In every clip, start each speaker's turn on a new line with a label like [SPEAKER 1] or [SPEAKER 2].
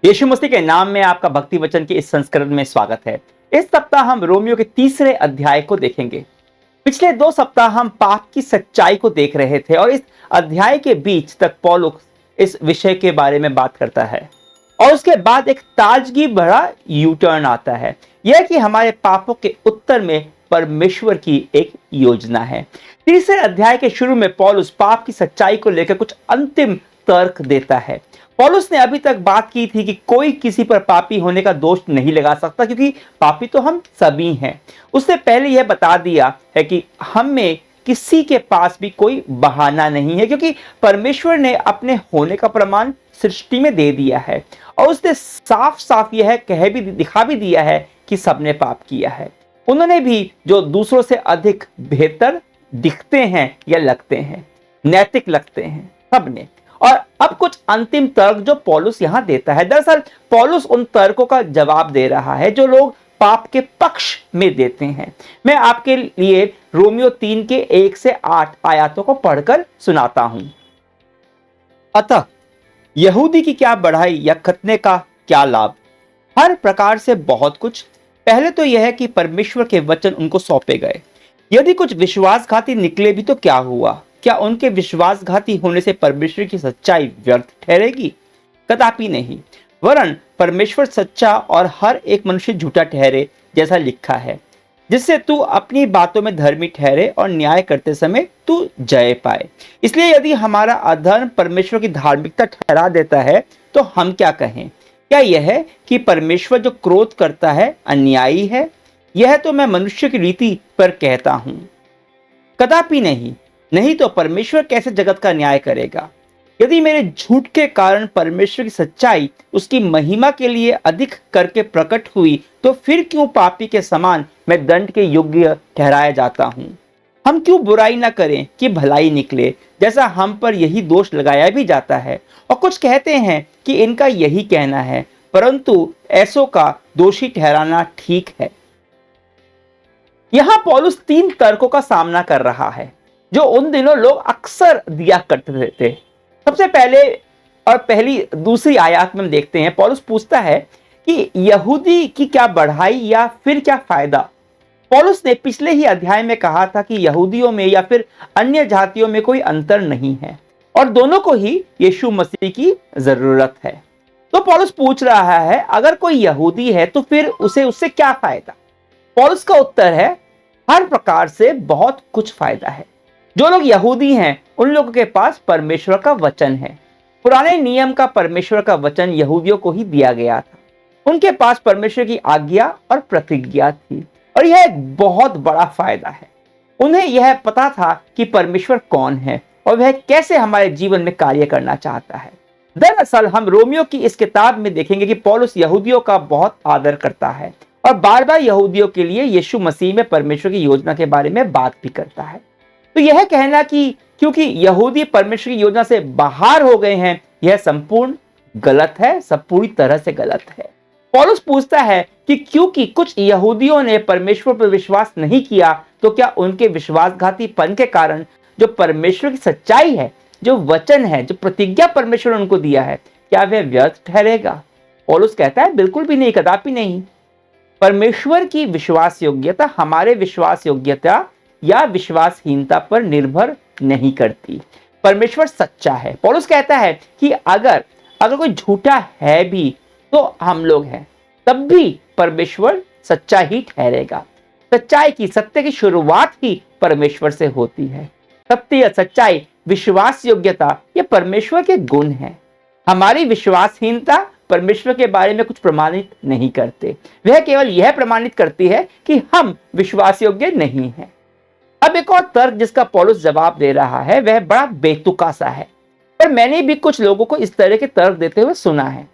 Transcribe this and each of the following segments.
[SPEAKER 1] यीशु मसीह के नाम में आपका भक्ति वचन के इस संस्करण में स्वागत है। इस सप्ताह हम रोमियो के तीसरे अध्याय को देखेंगे। पिछले 2 सप्ताह हम पाप की सच्चाई को देख रहे थे और इस अध्याय के बीच तक पौलुस इस विषय के बारे में बात करता है और उसके बाद एक ताजगी भरा यू टर्न आता है। यह कि हमारे पापों के उत्तर में परमेश्वर की एक योजना है। तीसरे अध्याय के शुरू में पौलुस पाप की सच्चाई को लेकर कुछ अंतिम तर्क देता है। पौलुस ने अभी तक बात की थी कि कोई किसी पर पापी होने का दोष नहीं लगा सकता क्योंकि पापी तो हम सभी हैं। उसने पहले यह बता दिया है कि हम में किसी के पास भी कोई बहाना नहीं है क्योंकि परमेश्वर ने अपने होने का प्रमाण सृष्टि में दे दिया है और उसने साफ साफ यह कह भी दिखा भी दिया है कि सबने पाप किया है। उन्होंने भी जो दूसरों से अधिक बेहतर दिखते हैं या लगते हैं, नैतिक लगते हैं, सबने। और अब कुछ अंतिम तर्क जो पौलुस यहां देता है, दरअसल पौलुस उन तर्कों का जवाब दे रहा है जो लोग पाप के पक्ष में देते हैं। मैं आपके लिए रोमियो 3 के 1 से 8 आयतों को पढ़कर सुनाता हूं। अतः यहूदी की क्या बढ़ाई या खतने का क्या लाभ? हर प्रकार से बहुत कुछ। पहले तो यह है कि परमेश्वर के वचन उनको सौंपे गए। यदि कुछ विश्वासघाती निकले भी तो क्या हुआ? क्या उनके विश्वासघाती होने से परमेश्वर की सच्चाई व्यर्थ ठहरेगी? कदापि नहीं, वरन परमेश्वर सच्चा और हर एक मनुष्य झूठा ठहरे, जैसा लिखा है, जिससे तू अपनी बातों में धर्मी ठहरे और न्याय करते समय तू जय पाए। इसलिए यदि हमारा अधर्म परमेश्वर की धार्मिकता ठहरा देता है तो हम क्या कहें? क्या यह है कि परमेश्वर जो क्रोध करता है अन्यायी है? यह तो मैं मनुष्य की रीति पर कहता हूं। कदापि नहीं, नहीं तो परमेश्वर कैसे जगत का न्याय करेगा? यदि मेरे झूठ के कारण परमेश्वर की सच्चाई उसकी महिमा के लिए अधिक करके प्रकट हुई तो फिर क्यों पापी के समान मैं दंड के योग्य ठहराया जाता हूं? हम क्यों बुराई ना करें कि भलाई निकले, जैसा हम पर यही दोष लगाया भी जाता है। और कुछ कहते हैं कि इनका यही कहना है, परंतु ऐसों का दोषी ठहराना ठीक है। यहां पौलुस 3 तर्कों का सामना कर रहा है जो उन दिनों लोग अक्सर दिया करते थे। सबसे पहले और पहली दूसरी आयत में हम देखते हैं, पौलुस पूछता है कि यहूदी की क्या बढ़ाई या फिर क्या फायदा? पौलुस ने पिछले ही अध्याय में कहा था कि यहूदियों में या फिर अन्य जातियों में कोई अंतर नहीं है और दोनों को ही यीशु मसीह की जरूरत है। तो पौलुस पूछ रहा है, अगर कोई यहूदी है तो फिर उसे उससे क्या फायदा? पौलुस का उत्तर है, हर प्रकार से बहुत कुछ फायदा है। जो लोग यहूदी हैं उन लोगों के पास परमेश्वर का वचन है। पुराने नियम का परमेश्वर का वचन यहूदियों को ही दिया गया था। उनके पास परमेश्वर की आज्ञा और प्रतिज्ञा थी और यह एक बहुत बड़ा फायदा है। उन्हें यह पता था कि परमेश्वर कौन है और वह कैसे हमारे जीवन में कार्य करना चाहता है। दरअसल हम रोमियो की इस किताब में देखेंगे कि पौलुस यहूदियों का बहुत आदर करता है और बार बार यहूदियों के लिए यीशु मसीह में परमेश्वर की योजना के बारे में बात भी करता है। तो यह कहना कि क्योंकि यहूदी परमेश्वर की योजना से बाहर हो गए हैं, यह संपूर्ण गलत है, सब पूरी तरह से गलत है। पौलुस पूछता है कि क्योंकि कुछ यहूदियों ने परमेश्वर पर विश्वास नहीं किया तो क्या उनके विश्वासघातीपन के कारण जो परमेश्वर की सच्चाई है, जो वचन है, जो प्रतिज्ञा परमेश्वर ने उनको दिया है, क्या वह व्यर्थ ठहरेगा? पौलुस कहता है, बिल्कुल भी नहीं, कदापि नहीं। परमेश्वर की विश्वास योग्यता हमारे विश्वास योग्यता या विश्वासहीनता पर निर्भर नहीं करती। परमेश्वर सच्चा है। पौलुस कहता है कि अगर कोई झूठा है भी तो हम लोग हैं, तब भी परमेश्वर सच्चा ही ठहरेगा। सच्चाई की, सत्य की शुरुआत ही परमेश्वर से होती है। सत्य, सच्चाई, विश्वास योग्यता ये परमेश्वर के गुण हैं। हमारी विश्वासहीनता परमेश्वर के बारे में कुछ प्रमाणित नहीं करते। वह केवल यह प्रमाणित करती है कि हम विश्वास योग्य नहीं हैं। अब एक और तर्क जिसका पौलुस जवाब दे रहा है वह बड़ा बेतुका सा है, पर मैंने भी कुछ लोगों को इस तरह के तर्क देते हुए सुना है।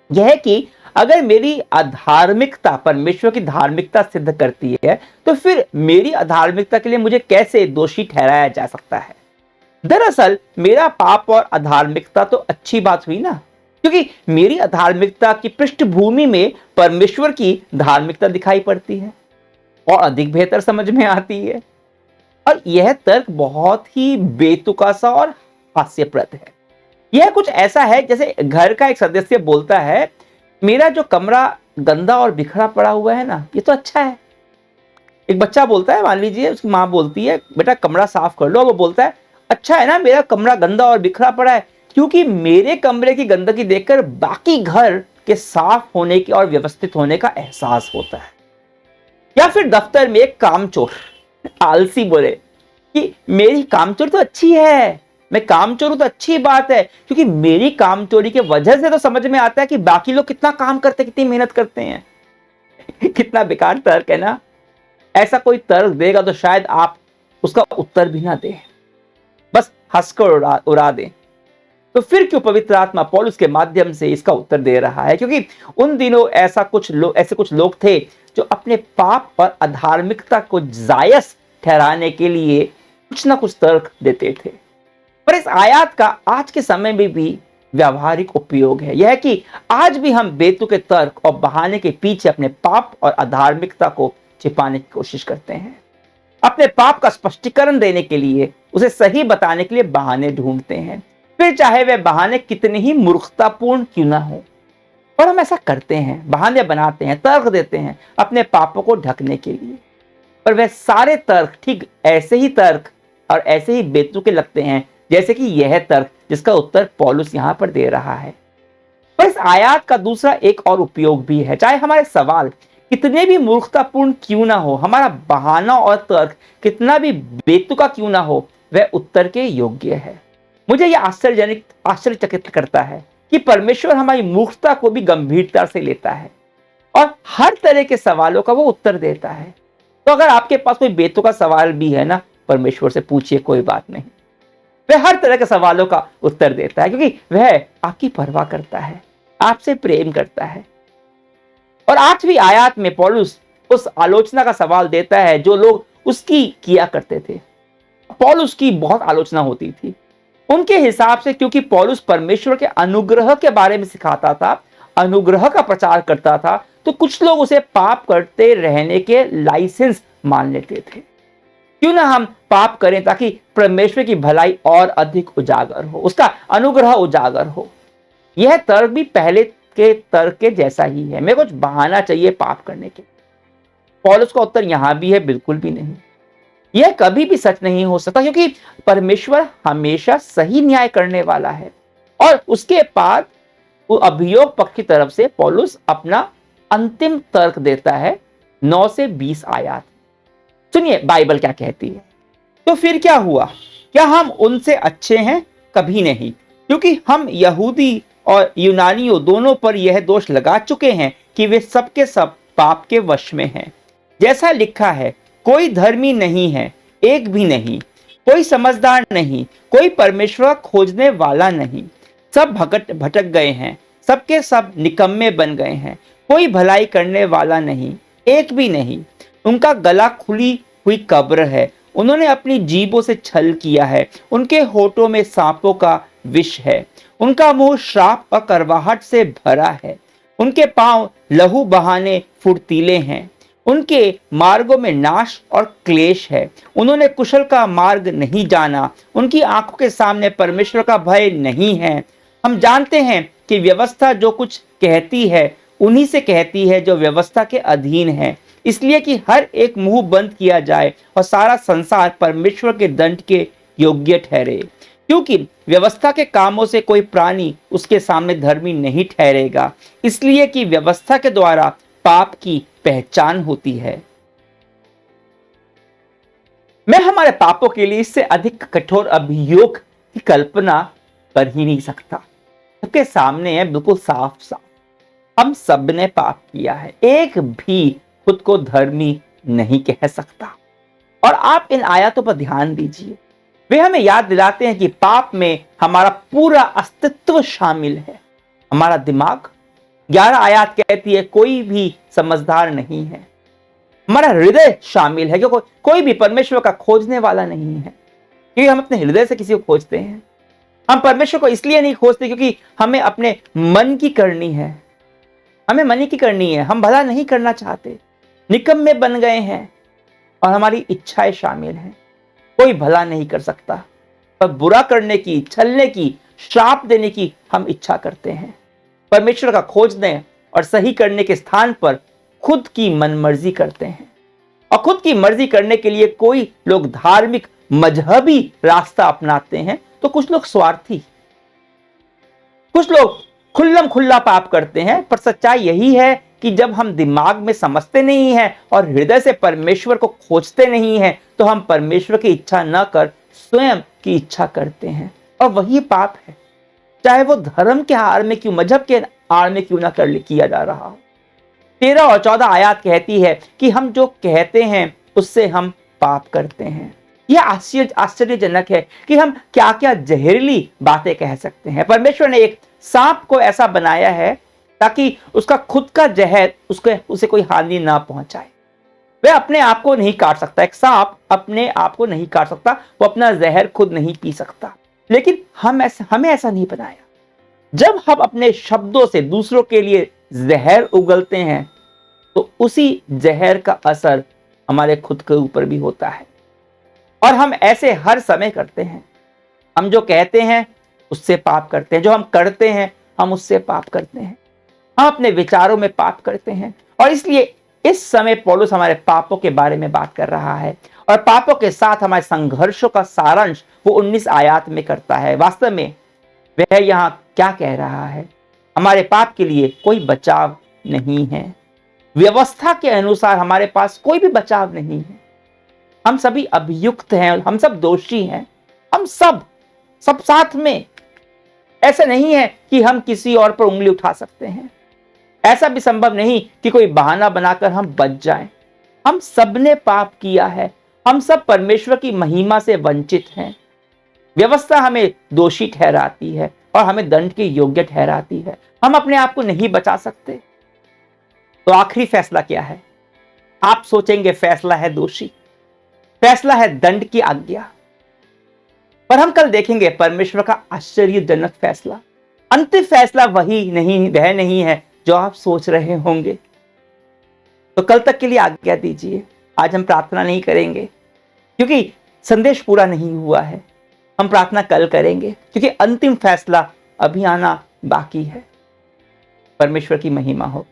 [SPEAKER 1] यह कि अगर मेरी अधार्मिकता परमेश्वर की धार्मिकता सिद्ध करती है तो फिर मेरी अधार्मिकता के लिए मुझे कैसे दोषी ठहराया जा सकता है? दरअसल मेरा पाप और अधार्मिकता तो अच्छी बात हुई ना, क्योंकि मेरी अधार्मिकता की पृष्ठभूमि में परमेश्वर की धार्मिकता दिखाई पड़ती है और अधिक बेहतर समझ में आती है। और यह तर्क बहुत ही बेतुका सा और हास्यप्रद है। यह कुछ ऐसा है जैसे घर का एक सदस्य बोलता है, मेरा जो कमरा गंदा और बिखरा पड़ा हुआ है ना, ये तो अच्छा है। एक बच्चा बोलता है, मान लीजिए उसकी माँ बोलती है, बेटा कमरा साफ कर लो, वो बोलता है, अच्छा है ना मेरा कमरा गंदा और बिखरा पड़ा है, क्योंकि मेरे कमरे की गंदगी देखकर बाकी घर के साफ होने की और व्यवस्थित होने का एहसास होता है। या फिर दफ्तर में एक कामचोर आलसी बोले कि मेरी कामचोरी तो अच्छी है, मैं कामचोर हूं तो अच्छी बात है, क्योंकि मेरी कामचोरी के वजह से तो समझ में आता है कि बाकी लोग कितना काम करते, कितनी मेहनत करते हैं। कितना बेकार तर्क है ना। ऐसा कोई तर्क देगा तो शायद आप उसका उत्तर भी ना दें, बस हंसकर उड़ा दें। तो फिर क्यों पवित्र आत्मा पौलुस के माध्यम से इसका उत्तर दे रहा है? क्योंकि उन दिनों ऐसे कुछ लोग थे जो अपने पाप और अधार्मिकता को जायज ठहराने के लिए कुछ ना कुछ तर्क देते थे। पर इस आयत का आज के समय में भी व्यावहारिक उपयोग है। यह है कि आज भी हम बेतुके तर्क और बहाने के पीछे अपने पाप और अधार्मिकता को छिपाने की कोशिश करते हैं। अपने पाप का स्पष्टीकरण देने के लिए, उसे सही बताने के लिए बहाने ढूंढते हैं, फिर चाहे वे बहाने कितने ही मूर्खतापूर्ण क्यों ना हो। और हम ऐसा करते हैं, बहाने बनाते हैं, तर्क देते हैं अपने पापों को ढकने के लिए। पर वह सारे तर्क ठीक ऐसे ही तर्क और ऐसे ही बेतुके लगते हैं जैसे कि यह तर्क जिसका उत्तर पौलुस यहां पर दे रहा है। पर इस आयत का दूसरा एक और उपयोग भी है। चाहे हमारे सवाल कितने भी मूर्खतापूर्ण क्यों ना हो, हमारा बहाना और तर्क कितना भी बेतुका क्यों ना हो, वह उत्तर के योग्य है। मुझे यह आश्चर्यचकित करता है कि परमेश्वर हमारी मूर्खता को भी गंभीरता से लेता है और हर तरह के सवालों का वो उत्तर देता है। तो अगर आपके पास कोई बेतुका सवाल भी है ना, परमेश्वर से पूछिए, कोई बात नहीं। वह हर तरह के सवालों का उत्तर देता है, क्योंकि वह आपकी परवाह करता है, आपसे प्रेम करता है। और 8वीं आयत में पौलुस उस आलोचना का सवाल देता है जो लोग उसकी किया करते थे। पौलुस की बहुत आलोचना होती थी उनके हिसाब से, क्योंकि पौलुस परमेश्वर के अनुग्रह के बारे में सिखाता था, अनुग्रह का प्रचार करता था, तो कुछ लोग उसे पाप करते रहने के लाइसेंस मान लेते थे। क्यों ना हम पाप करें ताकि परमेश्वर की भलाई और अधिक उजागर हो, उसका अनुग्रह उजागर हो। यह तर्क भी पहले के तर्क के जैसा ही है, मेरे कुछ बहाना चाहिए पाप करने के। पौलुस का उत्तर यहां भी है, बिल्कुल भी नहीं। यह कभी भी सच नहीं हो सकता, क्योंकि परमेश्वर हमेशा सही न्याय करने वाला है। और उसके बाद अभियोग पक्ष की तरफ से पौलुस अपना अंतिम तर्क देता है 9 से 20 आयत। सुनिए बाइबल क्या कहती है। तो फिर क्या हुआ? क्या हम उनसे अच्छे हैं? कभी नहीं, क्योंकि हम यहूदी और यूनानियों दोनों पर यह दोष लगा चुके हैं कि वे सबके सब पाप के वश में हैं। जैसा लिखा है, कोई धर्मी नहीं है, एक भी नहीं, कोई समझदार नहीं, कोई परमेश्वर खोजने वाला नहीं। सब भटक गए हैं, सबके सब निकम्मे बन गए हैं, कोई भलाई करने वाला नहीं, एक भी नहीं। उनका गला खुली हुई कब्र है, उन्होंने अपनी जीभों से छल किया है, उनके होठों में सांपों का विष है, उनका मुंह श्राप और करवाहट से भरा है, उनके पांव लहू बहाने फुर्तीले हैं, उनके मार्गों में नाश और क्लेश है, उन्होंने कुशल का मार्ग नहीं जाना, उनकी आंखों के सामने परमेश्वर का भय नहीं है। हम जानते हैं कि व्यवस्था जो कुछ कहती है उन्हीं से कहती है जो व्यवस्था के अधीन है, इसलिए कि हर एक मुंह बंद किया जाए और सारा संसार परमेश्वर के दंड के योग्य ठहरे, क्योंकि व्यवस्था के कामों से कोई प्राणी उसके सामने धर्मी नहीं ठहरेगा, इसलिए कि व्यवस्था के द्वारा पाप की पहचान होती है। मैं हमारे पापों के लिए इससे अधिक कठोर अभियोग की कल्पना कर ही नहीं सकता। सबके सामने है, बिल्कुल साफ साफ, हम सब ने पाप किया है, एक भी खुद को धर्मी नहीं कह सकता। और आप इन आयतों पर ध्यान दीजिए, वे हमें याद दिलाते हैं कि पाप में हमारा पूरा अस्तित्व शामिल है। हमारा दिमाग, 11 आयत कहती है, कोई भी समझदार नहीं है। हमारा हृदय शामिल है, क्योंकि कोई भी परमेश्वर का खोजने वाला नहीं है, क्योंकि हम अपने हृदय से किसी को खोजते हैं। हम परमेश्वर को इसलिए नहीं खोजते क्योंकि हमें अपने मन की करनी है, हमें मन की करनी है, हम भला नहीं करना चाहते, निकम्मे बन गए हैं और हमारी इच्छाएं शामिल हैं। कोई भला नहीं कर सकता, पर बुरा करने की, छलने की, श्राप देने की हम इच्छा करते हैं। परमेश्वर का खोजने और सही करने के स्थान पर खुद की मनमर्जी करते हैं। और खुद की मर्जी करने के लिए कोई लोग धार्मिक मजहबी रास्ता अपनाते हैं, तो कुछ लोग स्वार्थी, कुछ लोग खुल्लम खुल्ला पाप करते हैं। पर सच्चाई यही है कि जब हम दिमाग में समझते नहीं हैं और हृदय से परमेश्वर को खोजते नहीं हैं, तो हम परमेश्वर की इच्छा न कर स्वयं की इच्छा करते हैं, और वही पाप है, चाहे वो धर्म के आड़ में क्यों, मजहब के आड़ में क्यों ना कर किया जा रहा हो। 13 और 14 आयत कहती है कि हम जो कहते हैं उससे हम पाप करते हैं। यह आश्चर्यजनक है कि हम क्या क्या जहरीली बातें कह सकते हैं। परमेश्वर ने एक सांप को ऐसा बनाया है ताकि उसका खुद का जहर उसे कोई हानि ना पहुंचाए। वह अपने आप को नहीं काट सकता, एक सांप अपने आप को नहीं काट सकता, वो अपना जहर खुद नहीं पी सकता। लेकिन हमें ऐसा नहीं बनाया। जब हम अपने शब्दों से दूसरों के लिए जहर उगलते हैं, तो उसी जहर का असर हमारे खुद के ऊपर भी होता है। और हम ऐसे हर समय करते हैं। हम जो कहते हैं उससे पाप करते हैं, जो हम करते हैं हम उससे पाप करते हैं, हम अपने विचारों में पाप करते हैं। और इसलिए इस समय पौलुस हमारे पापों के बारे में बात कर रहा है, और पापों के साथ हमारे संघर्षों का सारांश वो 19 आयत में करता है। वास्तव में वह यहाँ क्या कह रहा है? हमारे पाप के लिए कोई बचाव नहीं है। व्यवस्था के अनुसार हमारे पास कोई भी बचाव नहीं है। हम सभी अभियुक्त हैं, हम सब दोषी हैं, हम सब साथ में। ऐसा नहीं है कि हम किसी और पर उंगली उठा सकते हैं। ऐसा भी संभव नहीं कि कोई बहाना बनाकर हम बच जाएं। हम सब ने पाप किया है, हम सब परमेश्वर की महिमा से वंचित हैं। व्यवस्था हमें दोषी ठहराती है और हमें दंड के योग्य ठहराती है। हम अपने आप को नहीं बचा सकते। तो आखिरी फैसला क्या है? आप सोचेंगे फैसला है दोषी, फैसला है दंड की आज्ञा। पर हम कल देखेंगे परमेश्वर का आश्चर्यजनक फैसला। अंतिम फैसला वह नहीं है जो आप सोच रहे होंगे। तो कल तक के लिए आज्ञा दीजिए। आज हम प्रार्थना नहीं करेंगे क्योंकि संदेश पूरा नहीं हुआ है। हम प्रार्थना कल करेंगे क्योंकि अंतिम फैसला अभी आना बाकी है। परमेश्वर की महिमा हो।